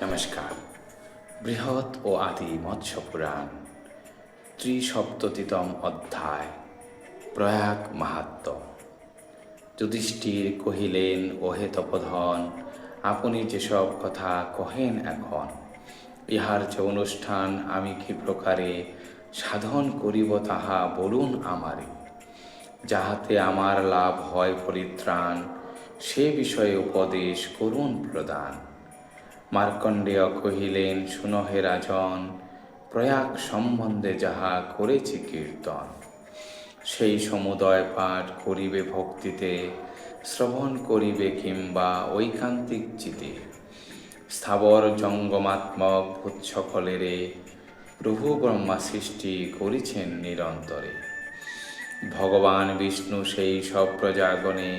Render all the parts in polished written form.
নমস্কার। বৃহৎ ও আদি মৎস্য পুরাণ, ত্রিসপ্ততিতম অধ্যায়, প্রয়াগ মাহাত্ম্য। যুধিষ্ঠির কহিলেন, ওহে তপোধন, আপনি যেসব কথা কহেন এখন, ইহার যে অনুষ্ঠান আমি কি প্রকারে সাধন করিব তাহা বলুন আমারে। যাহাতে আমার লাভ হয় পরিত্রাণ, সে বিষয়ে উপদেশ করুন প্রদান। মার্কণ্ডেয় কহিলেন, শুনো হে রাজন, প্রয়াগ সম্বন্ধে যাহা করেছি কীর্তন, সেই সমুদয় পাঠ করিবে ভক্তিতে, শ্রবণ করিবে কিংবা ঐকান্তিক চিতে। স্থাবর জঙ্গমাত্মক ভূত সকলেরে, প্রভু ব্রহ্মা সৃষ্টি করিছেন নিরন্তরে। ভগবান বিষ্ণু সেই সব প্রজাগণে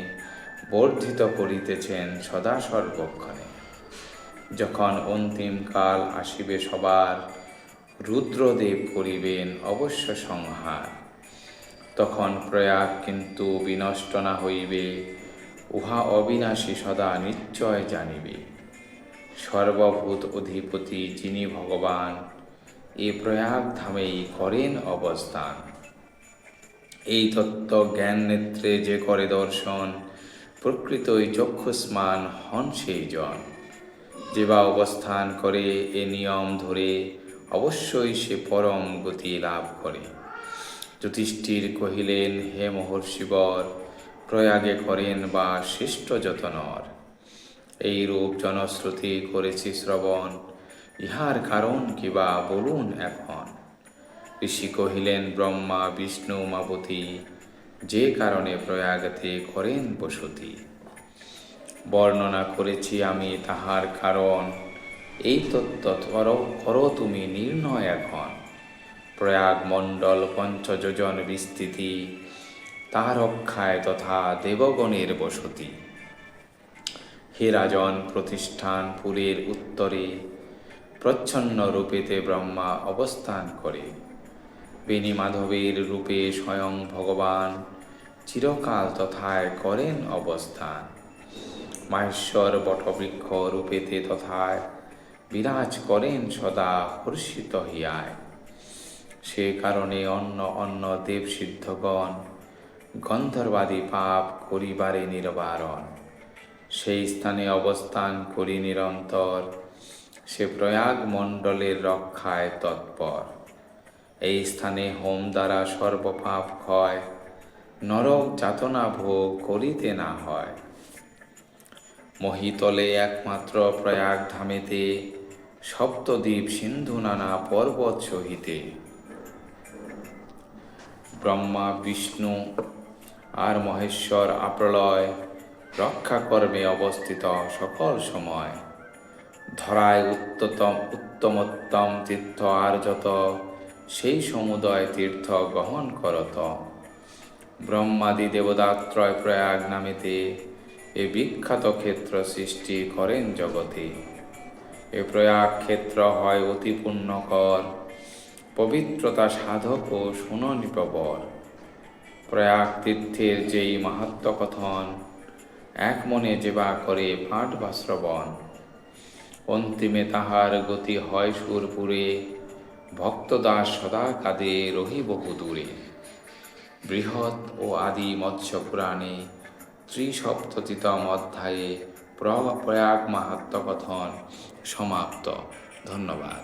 বর্ধিত করিতেছেন সদা সর্বক্ষণে। যখন অন্তিম কাল আসিবে সবার, রুদ্রদেব করিবেন অবশ্য সংহার। তখন প্রয়াগ কিন্তু বিনষ্ট না হইবে, উহা অবিনাশী সদা নিশ্চয় জানিবে। সর্বভূত অধিপতি যিনি ভগবান, এ প্রয়াগ ধামেই করেন অবস্থান। এই তত্ত্ব জ্ঞান নেত্রে যে করে দর্শন, প্রকৃতই চক্ষুষ্মান হন সেই জন। যে বা অবস্থান করে এ নিয়ম ধরে, অবশ্যই সে পরম গতি লাভ করে। যুধিষ্ঠির কহিলেন, হে মহর্ষিবর, প্রয়াগে করেন বা শ্রেষ্ঠ যত নর। এইরূপ জনশ্রুতি করেছি শ্রবণ, ইহার কারণ কিবা বলুন এখন। ঋষি কহিলেন, ব্রহ্মা বিষ্ণু মাবতী, যে কারণে প্রয়াগতে করেন বসতি। বর্ণনা করেছি আমি তাহার কারণ, এই তত্ত্ব করো তুমি নির্ণয় এখন। প্রয়াগ মণ্ডল পঞ্চযোজন বিস্তৃতি, তার রক্ষায় তথা দেবগণের বসতি। হে রাজন, প্রতিষ্ঠান পুরের উত্তরে, প্রচ্ছন্ন রূপেতে ব্রহ্মা অবস্থান করে। বেণী মাধবের রূপে স্বয়ং ভগবান, চিরকাল তথায় করেন অবস্থান। মাহেশ্বর বটবৃক্ষ রূপেতে তথায়, বিরাজ করেন সদা হর্ষিত হিয়ায়। সে কারণে অন্য অন্য দেব সিদ্ধগণ, গন্ধর্বাদি পাপ করিবারে নির্বারণ। সেই স্থানে অবস্থান করি নিরন্তর, সে প্রয়াগ মণ্ডলের রক্ষায় তৎপর। এই স্থানে হোম দ্বারা সর্বপাপ ক্ষয়, নরক যাতনা ভোগ করিতে না হয়। মহিতলে একমাত্র প্রয়াগ ধামেতে, সপ্তদ্বীপ সিন্ধু নানা পর্বত সহিতে। ব্রহ্মা বিষ্ণু আর মহেশ্বর আপ্রলয়, রক্ষা কর্মে অবস্থিত সকল সময়। ধরায় উত্তমোত্তম তীর্থ আর যত, সেই সমুদয় তীর্থ গ্রহণ করত। ব্রহ্মাদি দেবতাত্রয় প্রয়াগ নামেতে, এ বিখ্যাত ক্ষেত্র সৃষ্টি করেন জগতে। এ প্রয়াগ ক্ষেত্র হয় অতি পুণ্যকর, পবিত্রতা সাধক ও সুননিপবর। প্রয়াগ তীর্থের যেই মাহাত্ম্য কথন, এক মনে যেবা করে পাঠ বা শ্রবণ। অন্তিমে তাহার গতি হয় সুরপুরে, ভক্তদাস সদা কাঁদে রহি বহু দূরে। বৃহৎ ও আদি মৎস্য পুরাণে, ত্রিসপ্ততিতম অধ্যায়ে প্রয়াগ মাহাত্ম্য কথন সমাপ্ত। ধন্যবাদ।